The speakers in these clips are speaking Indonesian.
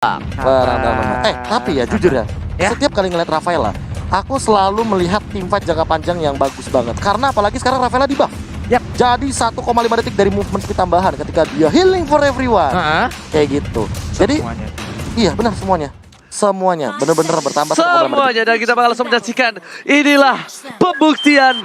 Tapi ya jujur ya, setiap kali ngeliat Rafaela, aku selalu melihat tim fight jangka panjang yang bagus banget. Karena apalagi sekarang Rafaela di buff. Jadi 1,5 detik dari movement speed tambahan ketika dia healing for everyone. Kayak gitu. Jadi iya benar semuanya benar-benar bertambah. Semuanya, dan kita bakal langsung menyaksikan. Inilah pembuktian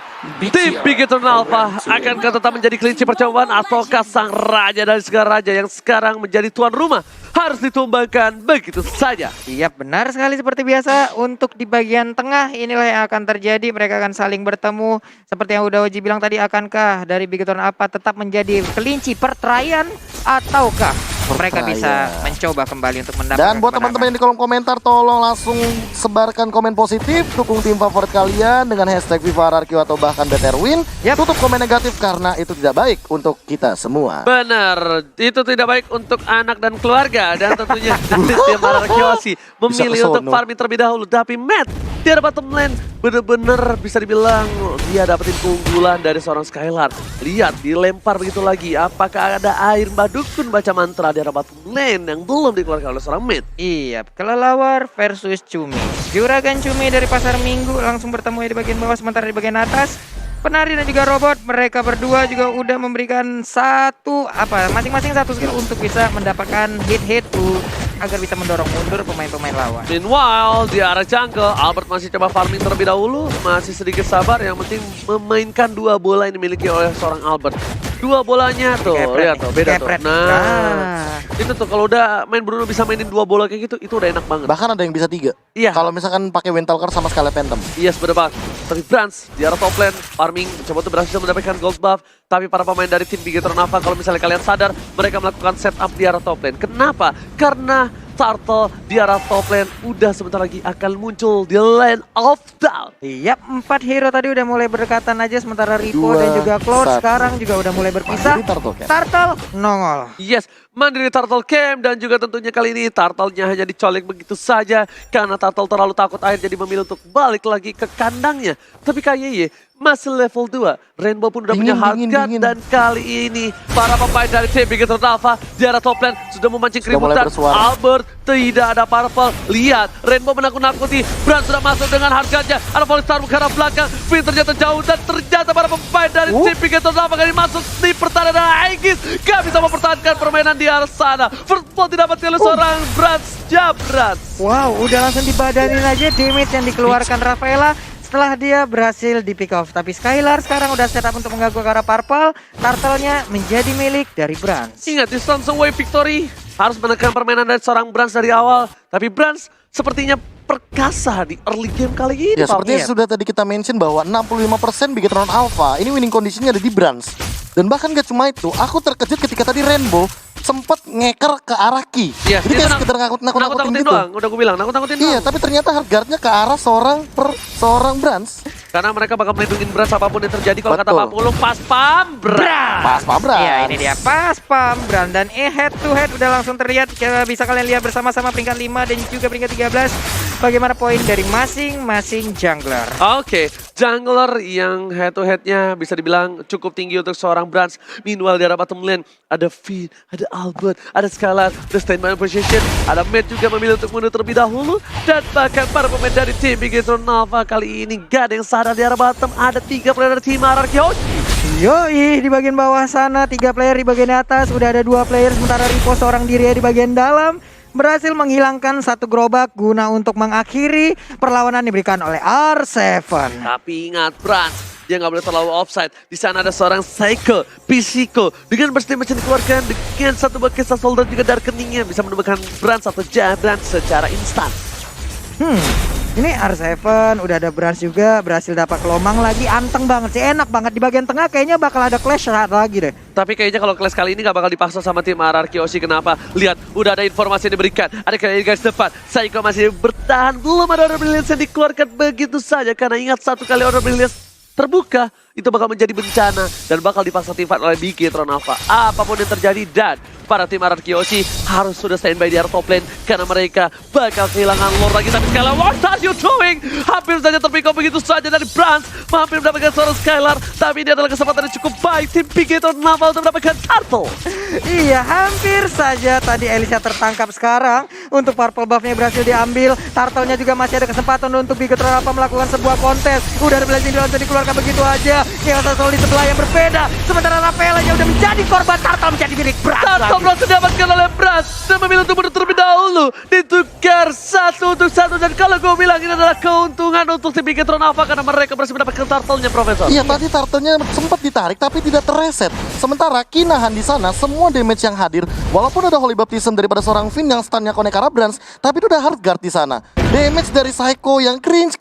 tim Big Eternal Alpha. Akankah tetap menjadi kelinci percobaan ataukah sang raja dari segala raja yang sekarang menjadi tuan rumah harus ditumbangkan begitu saja? Iya benar sekali, seperti biasa. Untuk di bagian tengah inilah yang akan terjadi. Mereka akan saling bertemu. Seperti yang udah Oji bilang tadi, akankah dari Big Eternal Alpha tetap menjadi kelinci perceraian ataukah mereka bisa mencoba kembali untuk mendapatkan. Dan buat teman-teman yang di kolom komentar, tolong langsung sebarkan komen positif, dukung tim favorit kalian dengan hashtag #VivaRRQ atau bahkan BTRWin. Tutup komen negatif karena itu tidak baik untuk kita semua. Benar, itu tidak baik untuk anak dan keluarga. Dan tentunya tim RRQ memilih untuk farming terlebih dahulu. Tapi Matt di arah bottom lane bener-bener bisa dibilang dia dapetin keunggulan dari seorang Skylar. Lihat, dilempar begitu lagi. Apakah ada air mbak dukun baca mantra di arah bottom lane yang belum dikeluarkan oleh seorang Matt? Iya, kelelawar versus Cumi. Juragan Cumi dari pasar Minggu langsung bertemu di bagian bawah, sementara di bagian atas Penari dan juga robot, mereka berdua juga udah memberikan masing-masing satu skill untuk bisa mendapatkan hit agar bisa mendorong mundur pemain-pemain lawan. Meanwhile, di arah jungle, Albert masih coba farming terlebih dahulu, masih sedikit sabar, yang penting memainkan 2 bola yang dimiliki oleh seorang Albert. 2 bolanya tuh, lihat tuh, beda tuh. Nah, itu tuh kalau udah main Bruno bisa mainin 2 bola kayak gitu, itu udah enak banget. Bahkan ada yang bisa 3. Iya. Kalau misalkan pakai Windtalker sama Scarlet Phantom. Yes, bener banget. Tapi Brans di arah top lane, farming mencoba untuk berhasil mendapatkan gold buff. Tapi para pemain dari tim Big Eternal Alpha, kalau misalnya kalian sadar, mereka melakukan setup di arah top lane. Kenapa? Karena Turtle di arah top lane udah sebentar lagi akan muncul di Land of Doubt. Iya, 4 hero tadi udah mulai berdekatan aja, sementara Rico dan juga Cloud sekarang juga udah mulai berpisah. Turtle nongol. Yes, mandiri Turtle Camp, dan juga tentunya kali ini Turtle-nya hanya dicolek begitu saja karena Turtle terlalu takut air, jadi memilih untuk balik lagi ke kandangnya. Tapi KYY masih level 2. Rainbow pun udah punya hardguard, dan kali ini para pemain dari tim Big Eternal Alpha di arah top lane sudah memancing keributan. Albert tidak ada purple. Lihat, Rainbow menakut-nakuti. Brand sudah masuk dengan hardguardnya. Ada Polystar ke arah belakang. Pin ternyata jauh, dan ternyata para pemain dari tim Big Eternal Alpha kali masuk di pertahanan Aegis. Gak bisa mempertahankan permainan di arah sana. First blood didapatkan oleh seorang Brand Jabran. Wow, udah langsung dibadanin aja damage yang dikeluarkan Rafaela setelah dia berhasil di pick off. Tapi Skylar sekarang udah setup untuk mengganggu ke arah purple. Turtle-nya menjadi milik dari Brans. Ingat, distance away victory harus menekan permainan dari seorang Brans dari awal. Tapi Brans sepertinya perkasa di early game kali ini. Ya, sepertinya sudah tadi kita mention bahwa 65% Big Eternal Alpha ini winning conditionnya ada di Brans. Dan bahkan gak cuma itu, aku terkejut ketika tadi Rainbow sempet ngeker ke arah Ki. Yes, jadi kayak sekedar nakut-nakutin gitu doang. Udah gue bilang, nakut-nakutin doang. Iya, tapi ternyata hardguardnya ke arah seorang Brans. Karena mereka bakal melindungi Brans apapun yang terjadi. Kalau kata Pak Pulung, pas pam Brans. Pas pam Brans. Ya, ini dia pas pam Brans. Dan head to head udah langsung terlihat. Bisa kalian lihat bersama-sama peringkat 5 dan juga peringkat 13. Bagaimana poin dari masing-masing jungler. Oke, jungler yang head to headnya bisa dibilang cukup tinggi untuk seorang Brans. Meanwhile di arah bottom lane ada Finn, ada Albert, ada Skylar, ada standby position, ada Matt juga memilih untuk mundur terlebih dahulu. Dan bahkan para pemain dari tim Big Eternal Alpha kali ini gak ada yang sadar di arah bottom. Ada 3 player dari tim RRQ. Yoi, di bagian bawah sana 3 player, di bagian atas udah ada 2 player, sementara Rico seorang diri di bagian dalam berhasil menghilangkan 1 gerobak guna untuk mengakhiri perlawanan diberikan oleh R7. Tapi ingat Brans, dia nggak boleh terlalu offside. Di sana ada seorang Psycho dengan bersedia macam dikeluarkan dengan 1 buah kisah soldat juga dari keningnya bisa menemukan Brans atau Jabran secara instan. Ini R7 udah ada Brans juga, berhasil dapat kelomang lagi, anteng banget sih, enak banget. Di bagian tengah kayaknya bakal ada clash lagi deh. Tapi kayaknya kalau clash kali ini gak bakal dipaksa sama tim RRQ. Kenapa? Lihat, udah ada informasi yang diberikan. Ada kali guys depan, Psycho masih bertahan, belum ada order brilliance yang dikeluarkan begitu saja. Karena ingat, 1 kali order brilliance terbuka, itu bakal menjadi bencana dan bakal dipaksa tim fight oleh Biki Tronava. Apapun yang terjadi dan para tim RRQ Hoshi harus sudah standby di area top lane karena mereka bakal kehilangan lore lagi. Tapi Skylar, what are you doing? Hampir saja terpikau begitu saja dari Brans, hampir mendapatkan seorang Skylar, tapi ini adalah kesempatan yang cukup baik tim Biki Tronava untuk mendapatkan turtle. Iya, hampir saja tadi Elisa tertangkap. Sekarang untuk purple buff-nya berhasil diambil. Turtle-nya juga masih ada kesempatan untuk Biki Tronava melakukan sebuah kontes. Udah ada Blazing Drone dikeluarkan begitu aja. Chaos Soul di sebelah yang berbeda. Sementara Rafaelanya udah menjadi korban, Turtle menjadi milik Brans. Turtle berhasil didapatkan oleh Brans dan memilih untuk mundur terlebih dahulu. Ditukar 1-1 dan kalau gue bilang ini adalah keuntungan untuk tim Biki Tronava karena mereka berhasil mendapatkan turtle-nya, Profesor. Iya, tadi turtle-nya sempat ditarik tapi tidak terreset. Sementara Kinahan di sana semua damage yang hadir, walaupun ada Holy Baptism daripada seorang Finn yang stunnya connect ke arah Brans, tapi itu udah hard guard di sana. Damage dari Psycho yang cringe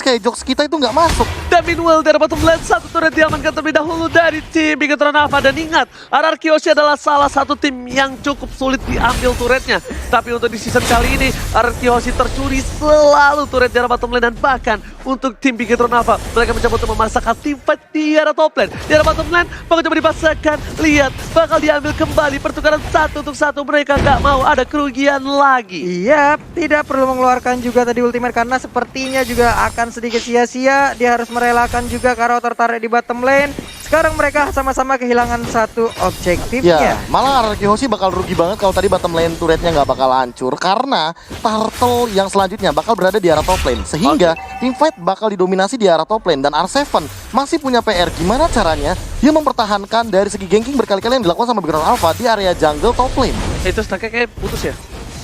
kayak jokes kita itu nggak masuk. Dan meanwhile dari bottom lane satu turret diamankan terlebih dahulu dari tim Biki Tronava. Dan ingat, RRQ Hoshi adalah salah satu tim yang cukup sulit diambil turretnya. Tapi untuk di season kali ini RRQ Hoshi tercuri selalu turret di arah bottom lane. Dan bahkan untuk tim Biki Tronava mereka mencoba untuk memasakkan tim fight di arah top lane. Di arah bottom lane bakal coba dipasangkan. Lihat, bakal diambil kembali pertukaran 1-1. Mereka nggak mau ada kerugian lagi. Iya, tidak perlu mengeluarkan juga tadi ultimate karena sepertinya juga akan sedikit sia-sia. Dia harus merelakan juga Karo tertarik di bottom lane. Sekarang mereka sama-sama kehilangan satu objektifnya. Ya, malah RRQ Hoshi bakal rugi banget kalau tadi bottom lane turretnya nggak bakal hancur karena turtle yang selanjutnya bakal berada di arah top lane. Sehingga tim fight bakal didominasi di arah top lane dan R7 masih punya PR. Gimana caranya dia mempertahankan dari segi ganking berkali-kali yang dilakukan sama Background Alpha di area jungle top lane. Itu stacknya kayak putus ya?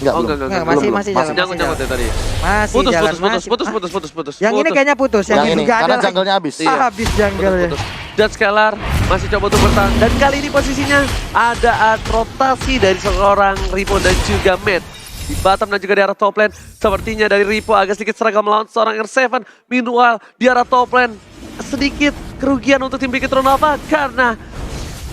Enggak, Oh, belum. enggak. Masih jalan. Nyangkut ya tadi. Masih Putus. jalan. Yang ini kayaknya putus, yang ini ini nggak ada karena lagi. jungle-nya habis. Iya. Habis jungle ya. Putus. Dan Skylar masih coba untuk bertahan. Dan kali ini posisinya ada rotasi dari seorang Ripo dan juga Matt. Di bottom dan juga di arah top lane. Sepertinya dari Ripo agak sedikit seragam melawan seorang R7. Meanwhile di arah top lane sedikit kerugian untuk tim Biki Tronava karena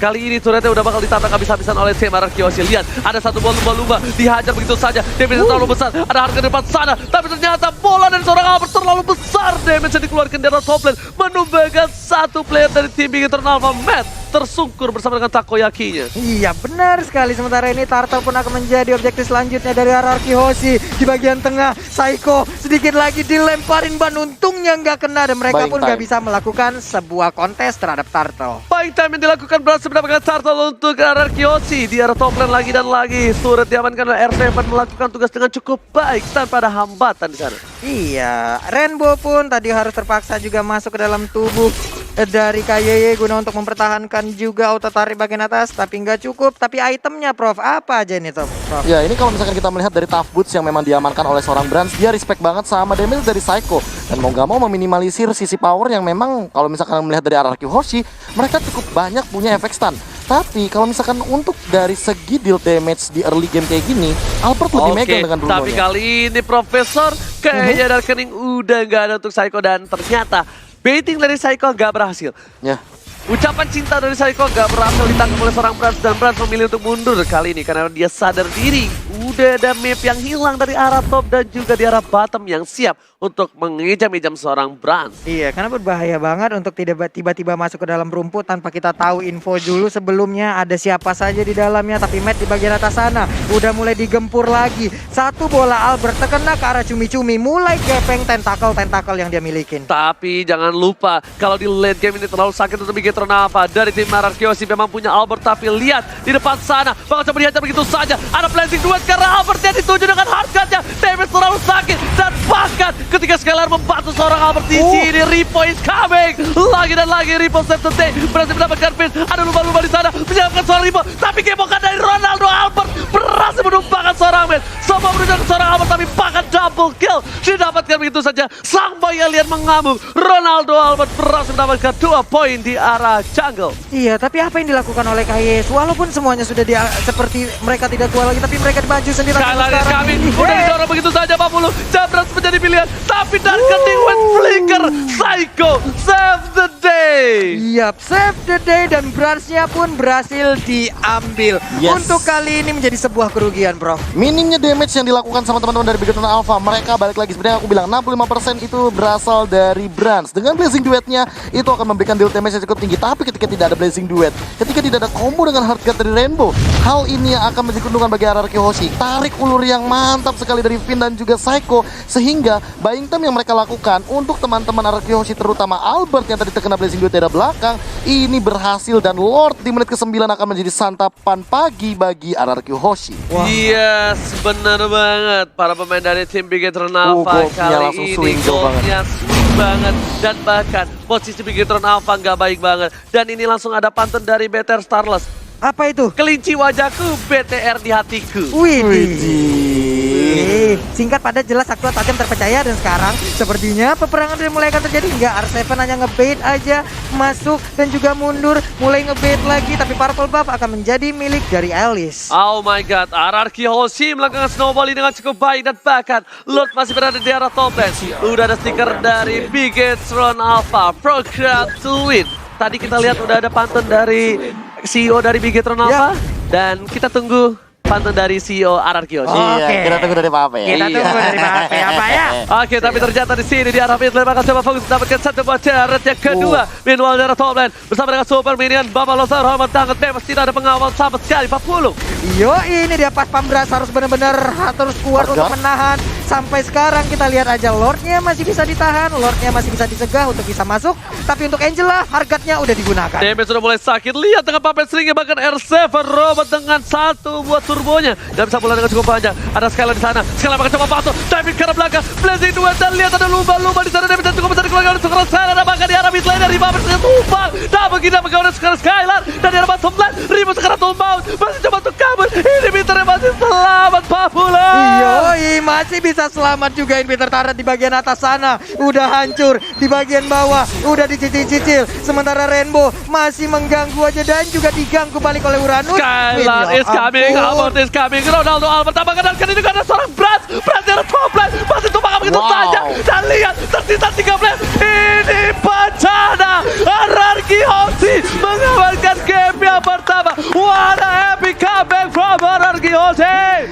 kali ini turretnya udah bakal ditabrak habis-habisan oleh tim RRQ Hoshi. Lihat, ada satu bola lumba-lumba dihajar begitu saja. Damage terlalu besar, ada harga di depan sana. Tapi ternyata bola dari seorang Albert terlalu besar. Damage yang dikeluarkan dari top lane menumbangkan satu player dari tim Biki Tronava. Matt tersungkur bersama dengan takoyakinya. Iya, benar sekali. Sementara ini Turtle pun akan menjadi objektif selanjutnya dari RRQ Hoshi. Di bagian tengah, Psycho sedikit lagi dilemparin ban. Untungnya nggak kena dan mereka Buying pun nggak time. bisa melakukan sebuah kontes terhadap Turtle. Buying time yang dilakukan berhasil mendapatkan turtle untuk RRQ Hoshi. Di arah top lane lagi dan lagi. Turret diamankan oleh R7 melakukan tugas dengan cukup baik tanpa ada hambatan di sana. Iya, Rainbow pun tadi harus terpaksa juga masuk ke dalam tubuh dari KYY guna untuk mempertahankan juga auto tarik bagian atas, tapi nggak cukup. Tapi itemnya, Prof, apa aja ini, Prof? Ya, ini kalau misalkan kita melihat dari tough boots yang memang diamankan oleh seorang Brans, dia respect banget sama damage dari Psycho. Dan mau nggak mau meminimalisir sisi power yang memang kalau misalkan melihat dari RRQ Hoshi, mereka cukup banyak punya efek stun. Tapi kalau misalkan untuk dari segi deal damage di early game kayak gini, Albert lebih megang dengan Bruno-nya. Tapi kali ini Profesor kayaknya dari rekening udah nggak ada untuk Psycho dan ternyata baiting dari Psycho nggak berhasil. Ya. Ucapan cinta dari Psycho nggak berhasil ditangkap oleh seorang Brans dan Brans memilih untuk mundur kali ini karena dia sadar diri udah ada map yang hilang dari arah top dan juga di arah bottom yang siap untuk mengejam-ejam seorang Brans. Iya, karena berbahaya banget untuk tidak tiba-tiba masuk ke dalam rumput tanpa kita tahu info dulu sebelumnya ada siapa saja di dalamnya. Tapi Matt di bagian atas sana udah mulai digempur lagi. Satu bola Albert terkena ke arah cumi-cumi, mulai gepeng tentakel yang dia milikin. Tapi jangan lupa kalau di late game ini terlalu sakit untuk Biki Tronava. Dari tim RRQ Hoshi memang punya Albert, tapi lihat di depan sana bakal coba dihajar begitu saja. Ada planting duet karena Albert yang dituju dengan hardcutnya. Damage terlalu sakit dan bahkan ketika Skylar membantu seorang Albert di sini, Ripo is coming. Lagi dan lagi Ripo save the day. Berhasil mendapatkan pin. Ada lumba-lumba di sana menyelamatkan seorang Ripo. Tapi gemokan dari Ronaldo Albert berhasil menumpahkan seorang man. Semua menuju ke seorang Albert tapi bahkan double kill didapatkan begitu saja. Sang bayi alien mengamuk. Ronaldo Albert berhasil mendapatkan 2 poin di arah jungle. Iya, tapi apa yang dilakukan oleh KYS? Walaupun semuanya sudah seperti mereka tidak kuat lagi, tapi mereka maju sendiri. Skylar is coming. Udah didorong begitu saja 40. Jabras menjadi pilihan. Tapi Dark Cutting with Flicker. Psycho save the day. Yap, save the day dan Brans-nya pun berhasil diambil. Yes. Untuk kali ini menjadi sebuah kerugian, Bro. Minimnya damage yang dilakukan sama teman-teman dari Bigetron Alpha. Mereka balik lagi, sebenarnya aku bilang 65% itu berasal dari Brands. Dengan Blazing Duetnya itu akan memberikan deal damage yang cukup tinggi. Tapi ketika tidak ada Blazing Duet, ketika tidak ada combo dengan Heartguard dari Rainbow, hal ini yang akan menjadi keuntungan bagi RRQ Hoshi. Tarik ulur yang mantap sekali dari Finn dan juga Psycho, sehingga buying time yang mereka lakukan untuk teman-teman RRQ Hoshi, terutama Albert yang tadi terkena Blazing Duet dari belakang, ini berhasil dan Lord di menit ke-9 akan menjadi santapan pagi bagi RRQ Hoshi. Yes, benar banget. Para pemain dari tim Bigetron Alpha golnya kali langsung ini swing jauh banget. golnya swing banget. Dan bahkan posisi Bigetron Alpha nggak baik banget. Dan ini langsung ada pantun dari BTR Starless. Apa itu? Kelinci wajahku, BTR di hatiku. Widih. Singkat padat jelas aktual tajam terpercaya, dan sekarang sepertinya peperangan sudah mulai akan terjadi. Hingga R7 hanya ngebait aja, masuk dan juga mundur, mulai ngebait lagi, tapi purple buff akan menjadi milik dari Alice. Oh my god, RRQ Hoshi melakukan snowball ini dengan cukup baik, dan bahkan Lord masih berada di arah top lane. Udah ada stiker dari Bigetron Alpha, Program to Win. Tadi kita lihat udah ada pantun dari CEO dari Bigetron Alpha, dan kita tunggu pantun dari CEO RRQ Hoshi. Iya, Oke. kita tunggu dari Pape. Kita tunggu dari Pape apa ya? Oke, tapi ternyata di sini di arah mid lane maka coba fokus mendapatkan satu buah turret yang kedua. Meanwhile dari top lane bersama dengan super minion Bapak Lothar Hormat tangan bebas, tidak ada pengawal sama sekali 40. Yo, ini dia pas Pambras harus benar-benar harus kuat untuk menahan. Sampai sekarang kita lihat aja Lordnya masih bisa ditahan, Lordnya masih bisa disegah untuk bisa masuk. Tapi untuk Angela hargatnya udah digunakan. Damage sudah mulai sakit. Lihat dengan puppet stringnya, bahkan R7 robot dengan satu buat turbonya. Dan bisa pulang dengan cukup panjang. Ada Skylar di sana. Skylar bakal coba patuh. Diving ke arah belakang. Blazing Duet, dan lihat ada lumba-lumba di sana. Damage cukup besar dikeluarkan oleh seorang Skylar. Dan bahkan di arah mid lane dari puppet stringnya tumbang. Tak begitu bagaimana sekarang Skylar. Dan di arah bottom lane Rimo sekarang tumbang. Masih coba untuk kabur. Inhibitornya masih selamat 40. Yoi, masih bisa selamat juga Inhibitor turret di bagian atas sana. Udah hancur di bagian bawah, udah dicicil-cicil. Sementara Rainbow masih mengganggu aja dan juga diganggu balik oleh Uranus. Skylar is coming, Albert is coming, Ronaldo Albert tambahkan, dan kali ini juga ada seorang Brad dari top lane, masih tumbang begitu saja. Dan lihat tersisa 3 lane, ini bencana. RRQ Hoshi mengamankan game yang pertama. What a epic comeback from RRQ Hoshi.